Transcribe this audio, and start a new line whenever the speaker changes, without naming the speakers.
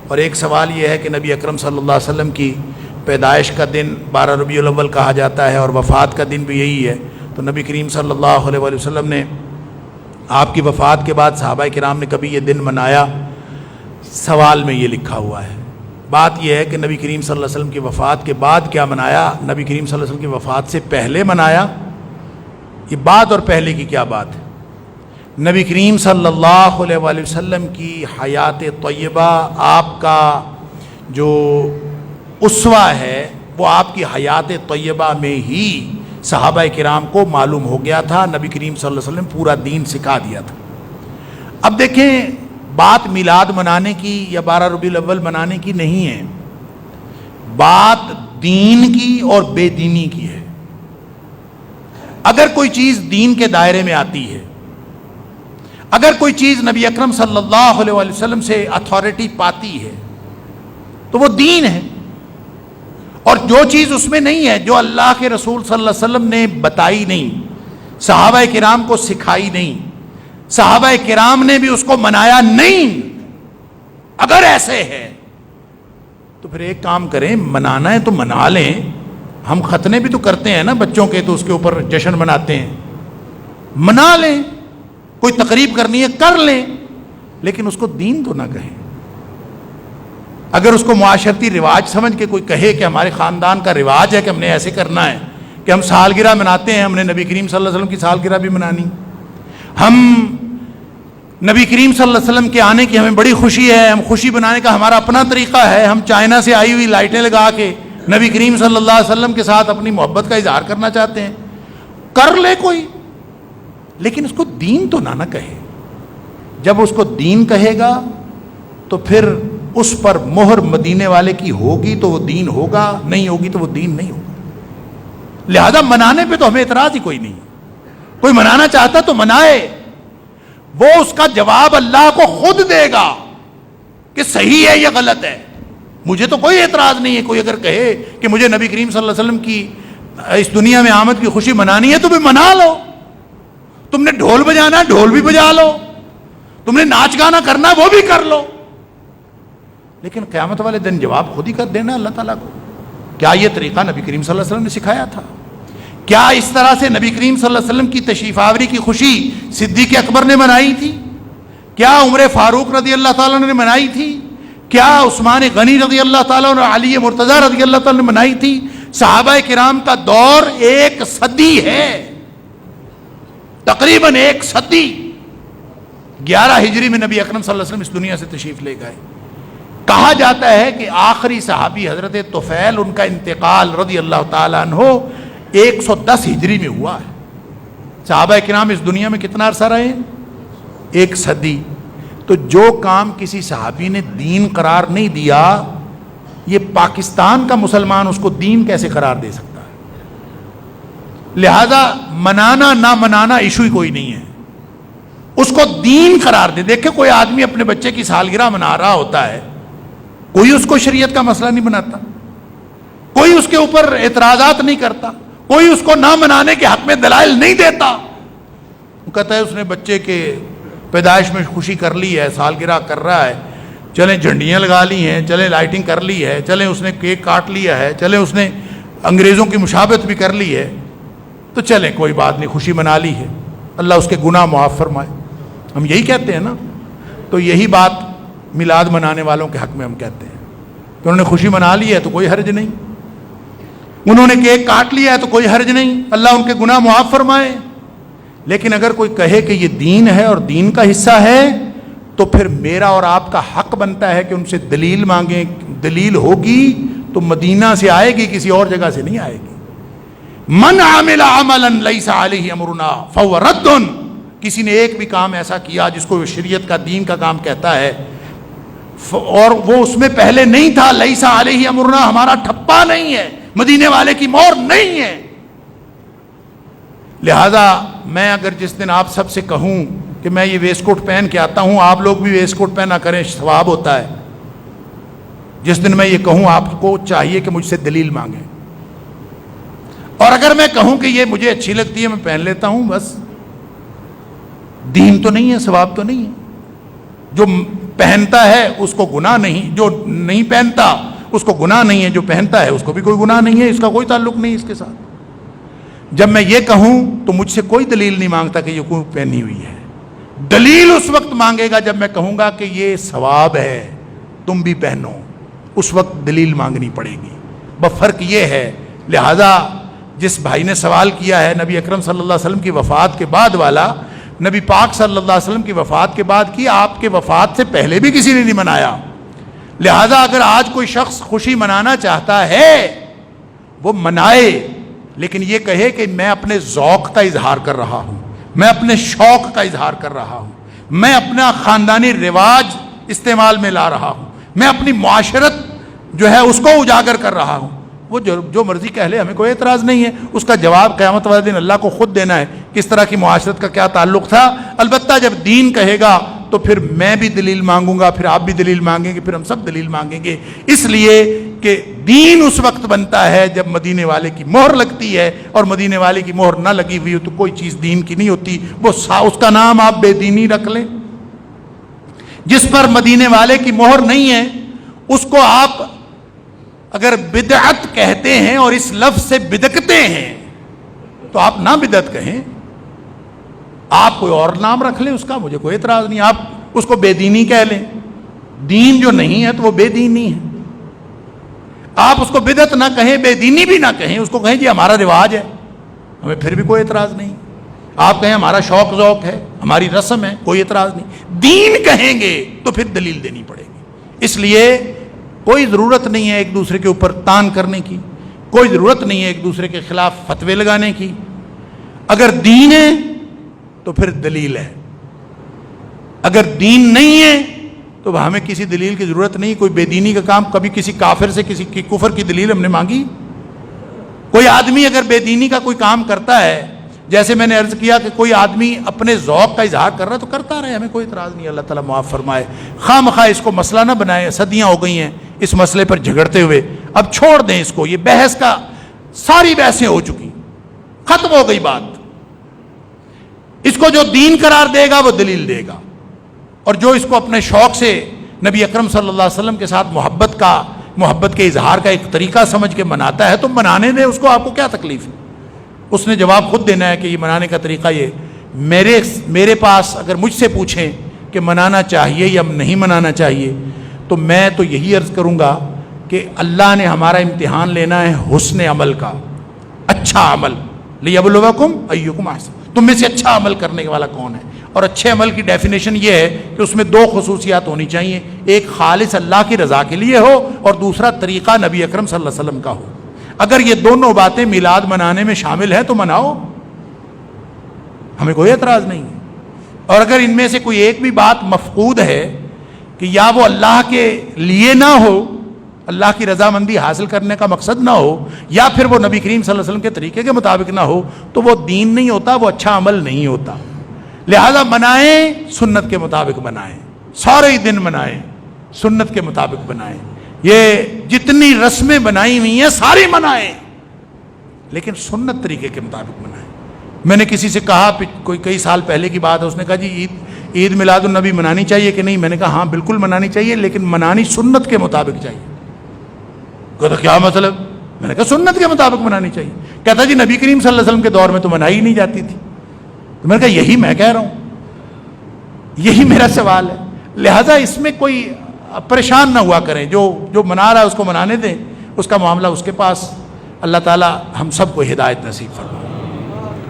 اور ایک سوال یہ ہے کہ نبی اکرم صلی اللہ علیہ وسلم کی پیدائش کا دن 12 ربیع الاول کہا جاتا ہے اور وفات کا دن بھی یہی ہے، تو نبی کریم صلی اللہ علیہ وسلم نے آپ کی وفات کے بعد صحابہ کرام نے کبھی یہ دن منایا؟ سوال میں یہ لکھا ہوا ہے۔ بات یہ ہے کہ نبی کریم صلی اللہ علیہ وسلم کی وفات کے بعد کیا منایا، نبی کریم صلی اللہ علیہ وسلم کی وفات سے پہلے منایا؟ یہ بعد اور پہلے کی کیا بات ہے؟ نبی کریم صلی اللہ علیہ وسلم کی حیات طیبہ، آپ کا جو اسوہ ہے وہ آپ کی حیات طیبہ میں ہی صحابہ کرام کو معلوم ہو گیا تھا۔ نبی کریم صلی اللہ علیہ وسلم پورا دین سکھا دیا تھا۔ اب دیکھیں، بات میلاد منانے کی یا 12 ربیع الاول منانے کی نہیں ہے، بات دین کی اور بے دینی کی ہے۔ اگر کوئی چیز دین کے دائرے میں آتی ہے، اگر کوئی چیز نبی اکرم صلی اللہ علیہ وسلم سے اتھارٹی پاتی ہے تو وہ دین ہے، اور جو چیز اس میں نہیں ہے، جو اللہ کے رسول صلی اللہ علیہ وسلم نے بتائی نہیں، صحابہ کرام کو سکھائی نہیں، صحابہ کرام نے بھی اس کو منایا نہیں، اگر ایسے ہے تو پھر ایک کام کریں، منانا ہے تو منا لیں۔ ہم ختنے بھی تو کرتے ہیں نا بچوں کے، تو اس کے اوپر جشن مناتے ہیں، منا لیں۔ کوئی تقریب کرنی ہے کر لیں، لیکن اس کو دین تو نہ کہیں۔ اگر اس کو معاشرتی رواج سمجھ کے کوئی کہے کہ ہمارے خاندان کا رواج ہے کہ ہم نے ایسے کرنا ہے، کہ ہم سالگرہ مناتے ہیں، ہم نے نبی کریم صلی اللہ علیہ وسلم کی سالگرہ بھی منانی، ہم نبی کریم صلی اللہ علیہ وسلم کے آنے کی ہمیں بڑی خوشی ہے، ہم خوشی بنانے کا ہمارا اپنا طریقہ ہے، ہم چائنا سے آئی ہوئی لائٹیں لگا کے نبی کریم صلی اللہ علیہ وسلم کے ساتھ اپنی محبت کا اظہار کرنا چاہتے ہیں، کر لے کوئی، لیکن اس کو دین تو نہ کہے۔ جب اس کو دین کہے گا تو پھر اس پر مہر مدینے والے کی ہوگی تو وہ دین ہوگا، نہیں ہوگی تو وہ دین نہیں ہوگا۔ لہذا منانے پہ تو ہمیں اعتراض ہی کوئی نہیں، کوئی منانا چاہتا تو منائے، وہ اس کا جواب اللہ کو خود دے گا کہ صحیح ہے یا غلط ہے۔ مجھے تو کوئی اعتراض نہیں ہے، کوئی اگر کہے کہ مجھے نبی کریم صلی اللہ علیہ وسلم کی اس دنیا میں آمد کی خوشی منانی ہے تو بھی منا لو، تم نے ڈھول بجانا ڈھول بھی بجا لو، تم نے ناچ گانا کرنا وہ بھی کر لو، لیکن قیامت والے دن جواب خود ہی کر دینا اللہ تعالیٰ کو۔ کیا یہ طریقہ نبی کریم صلی اللہ علیہ وسلم نے سکھایا تھا؟ کیا اس طرح سے نبی کریم صلی اللہ علیہ وسلم کی تشریف آوری کی خوشی صدیق اکبر نے منائی تھی؟ کیا عمر فاروق رضی اللہ تعالیٰ نے منائی تھی؟ کیا عثمان غنی رضی اللہ تعالیٰ اور علی مرتضیٰ رضی اللہ تعالیٰ نے منائی تھی؟ صحابہ کرام کا دور 1 صدی ہے، تقریباً 1 صدی۔ 11 ہجری میں نبی اکرم صلی اللہ علیہ وسلم اس دنیا سے تشریف لے گئے۔ کہا جاتا ہے کہ آخری صحابی حضرت طفیل، ان کا انتقال رضی اللہ تعالیٰ عنہ 110 ہجری میں ہوا ہے۔ صحابہ کرام اس دنیا میں کتنا عرصہ رہے؟ 1 صدی۔ تو جو کام کسی صحابی نے دین قرار نہیں دیا، یہ پاکستان کا مسلمان اس کو دین کیسے قرار دے سکتا ہے؟ لہذا منانا نہ منانا ایشو ہی کوئی نہیں ہے، اس کو دین قرار دے۔ دیکھیں، کوئی آدمی اپنے بچے کی سالگرہ منا رہا ہوتا ہے، کوئی اس کو شریعت کا مسئلہ نہیں بناتا، کوئی اس کے اوپر اعتراضات نہیں کرتا، کوئی اس کو نہ منانے کے حق میں دلائل نہیں دیتا۔ وہ کہتا ہے اس نے بچے کے پیدائش میں خوشی کر لی ہے، سالگرہ کر رہا ہے، چلیں جھنڈیاں لگا لی ہیں، چلیں لائٹنگ کر لی ہے، چلیں اس نے کیک کاٹ لیا ہے، چلیں اس نے انگریزوں کی مشابہت بھی کر لی ہے، تو چلیں کوئی بات نہیں، خوشی منا لی ہے، اللہ اس کے گناہ معاف فرمائے۔ ہم یہی کہتے ہیں نا، تو یہی بات میلاد منانے والوں کے حق میں ہم کہتے ہیں کہ انہوں نے خوشی منا لی ہے تو کوئی حرج نہیں، انہوں نے کیک کاٹ لیا ہے تو کوئی حرج نہیں، اللہ ان کے گناہ معاف فرمائے۔ لیکن اگر کوئی کہے کہ یہ دین ہے اور دین کا حصہ ہے، تو پھر میرا اور آپ کا حق بنتا ہے کہ ان سے دلیل مانگیں۔ دلیل ہوگی تو مدینہ سے آئے گی، کسی اور جگہ سے نہیں آئے گی۔ من عمل عملا لیس علیہ امرنا فہو رد، کسی نے ایک بھی کام ایسا کیا جس کو شریعت کا دین کا کام کہتا ہے اور وہ اس میں پہلے نہیں تھا، لیس علیہ امرنا، ہمارا ٹھپا نہیں ہے، مدینے والے کی مہر نہیں ہے۔ لہذا میں اگر جس دن آپ سب سے کہوں کہ میں یہ ویسٹ کوٹ پہن کے آتا ہوں، آپ لوگ بھی ویسٹ کوٹ پہنا کریں، ثواب ہوتا ہے۔ جس دن میں یہ کہوں، آپ کو چاہیے کہ مجھ سے دلیل مانگیں، اور اگر میں کہوں کہ یہ مجھے اچھی لگتی ہے میں پہن لیتا ہوں، بس دین تو نہیں ہے، ثواب تو نہیں ہے۔ جو پہنتا ہے اس کو گناہ نہیں، جو نہیں پہنتا اس کو گناہ نہیں ہے، جو پہنتا ہے اس کو بھی کوئی گناہ نہیں ہے، اس کا کوئی تعلق نہیں اس کے ساتھ۔ جب میں یہ کہوں تو مجھ سے کوئی دلیل نہیں مانگتا کہ یہ کوئی پہنی ہوئی ہے، دلیل اس وقت مانگے گا جب میں کہوں گا کہ یہ ثواب ہے تم بھی پہنو، اس وقت دلیل مانگنی پڑے گی۔ بس فرق یہ ہے، لہذا جس بھائی نے سوال کیا ہے نبی اکرم صلی اللہ علیہ وسلم کی وفات کے بعد والا، نبی پاک صلی اللہ علیہ وسلم کی وفات کے بعد کی، آپ کے وفات سے پہلے بھی کسی نے نہیں منایا۔ لہذا اگر آج کوئی شخص خوشی منانا چاہتا ہے وہ منائے، لیکن یہ کہے کہ میں اپنے ذوق کا اظہار کر رہا ہوں، میں اپنے شوق کا اظہار کر رہا ہوں، میں اپنا خاندانی رواج استعمال میں لا رہا ہوں، میں اپنی معاشرت جو ہے اس کو اجاگر کر رہا ہوں، وہ جو مرضی کہہ لے، ہمیں کوئی اعتراض نہیں ہے۔ اس کا جواب قیامت والے دن اللہ کو خود دینا ہے، کس طرح کی معاشرت کا کیا تعلق تھا۔ البتہ جب دین کہے گا تو پھر میں بھی دلیل مانگوں گا، پھر آپ بھی دلیل مانگیں گے، پھر ہم سب دلیل مانگیں گے، اس لیے کہ دین اس وقت بنتا ہے جب مدینے والے کی مہر لگتی ہے، اور مدینے والے کی مہر نہ لگی ہوئی ہو تو کوئی چیز دین کی نہیں ہوتی، وہ اس کا نام آپ بے دینی رکھ لیں۔ جس پر مدینے والے کی مہر نہیں ہے اس کو آپ اگر بدعت کہتے ہیں اور اس لفظ سے بدکتے ہیں تو آپ نہ بدعت کہیں، آپ کوئی اور نام رکھ لیں، اس کا مجھے کوئی اعتراض نہیں، آپ اس کو بے دینی کہہ لیں، دین جو نہیں ہے تو وہ بے دینی ہے۔ آپ اس کو بدعت نہ کہیں، بے دینی بھی نہ کہیں، اس کو کہیں جی ہمارا رواج ہے، ہمیں پھر بھی کوئی اعتراض نہیں۔ آپ کہیں ہمارا شوق ذوق ہے، ہماری رسم ہے، کوئی اعتراض نہیں۔ دین کہیں گے تو پھر دلیل دینی پڑے گی۔ اس لیے کوئی ضرورت نہیں ہے ایک دوسرے کے اوپر تان کرنے کی، کوئی ضرورت نہیں ہے ایک دوسرے کے خلاف فتوے لگانے کی۔ اگر دین ہے تو پھر دلیل ہے، اگر دین نہیں ہے تو ہمیں کسی دلیل کی ضرورت نہیں۔ کوئی بے دینی کا کام کبھی کسی کافر سے کسی کی کفر کی دلیل ہم نے مانگی؟ کوئی آدمی اگر بے دینی کا کوئی کام کرتا ہے، جیسے میں نے عرض کیا کہ کوئی آدمی اپنے ذوق کا اظہار کر رہا ہے تو کرتا رہے، ہمیں کوئی اعتراض نہیں، اللہ تعالیٰ معاف فرمائے۔ خواہ مخواہ اس کو مسئلہ نہ بنائے، صدیاں ہو گئی ہیں اس مسئلے پر جھگڑتے ہوئے، اب چھوڑ دیں اس کو، یہ بحث کا ساری بحثیں ہو چکی، ختم ہو گئی بات۔ اس کو جو دین قرار دے گا وہ دلیل دے گا، اور جو اس کو اپنے شوق سے نبی اکرم صلی اللہ علیہ وسلم کے ساتھ محبت کے اظہار کا ایک طریقہ سمجھ کے مناتا ہے تو منانے دیں اس کو، آپ کو کیا تکلیف ہے؟ اس نے جواب خود دینا ہے کہ یہ منانے کا طریقہ یہ۔ میرے پاس اگر مجھ سے پوچھیں کہ منانا چاہیے یا نہیں منانا چاہیے تو میں تو یہی عرض کروں گا کہ اللہ نے ہمارا امتحان لینا ہے حسن عمل کا، اچھا عمل، لِیَبْلُوَکُمْ أَیُّکُمْ أَحْسَنُ، تم میں سے اچھا عمل کرنے والا کون ہے۔ اور اچھے عمل کی ڈیفینیشن یہ ہے کہ اس میں دو خصوصیات ہونی چاہیے، ایک خالص اللہ کی رضا کے لیے ہو اور دوسرا طریقہ نبی اکرم صلی اللہ علیہ وسلم کا ہو۔ اگر یہ دونوں باتیں میلاد منانے میں شامل ہیں تو مناؤ، ہمیں کوئی اعتراض نہیں ہے۔ اور اگر ان میں سے کوئی ایک بھی بات مفقود ہے کہ یا وہ اللہ کے لیے نہ ہو، اللہ کی رضامندی حاصل کرنے کا مقصد نہ ہو، یا پھر وہ نبی کریم صلی اللہ علیہ وسلم کے طریقے کے مطابق نہ ہو، تو وہ دین نہیں ہوتا، وہ اچھا عمل نہیں ہوتا۔ لہذا منائیں، سنت کے مطابق منائیں، سارے دن منائیں، سنت کے مطابق بنائیں۔ یہ جتنی رسمیں بنائی ہوئی ہیں ساری منائیں، لیکن سنت طریقے کے مطابق منائیں۔ میں نے کسی سے کہا، کوئی کئی سال پہلے کی بات ہے، اس نے کہا جی عید میلاد النبی منانی چاہیے کہ نہیں؟ میں نے کہا ہاں بالکل منانی چاہیے، لیکن منانی سنت کے مطابق چاہیے۔ کہتا کیا مطلب؟ میں نے کہا سنت کے مطابق منانی چاہیے۔ کہتا جی نبی کریم صلی اللہ علیہ وسلم کے دور میں تو منائی ہی نہیں جاتی تھی۔ تو میں نے کہا یہی میں کہہ رہا ہوں، یہی میرا سوال ہے۔ لہذا اس میں کوئی پریشان نہ ہوا کریں، جو منا رہا ہے اس کو منانے دیں، اس کا معاملہ اس کے پاس۔ اللہ تعالی ہم سب کو ہدایت نصیب فرمائے۔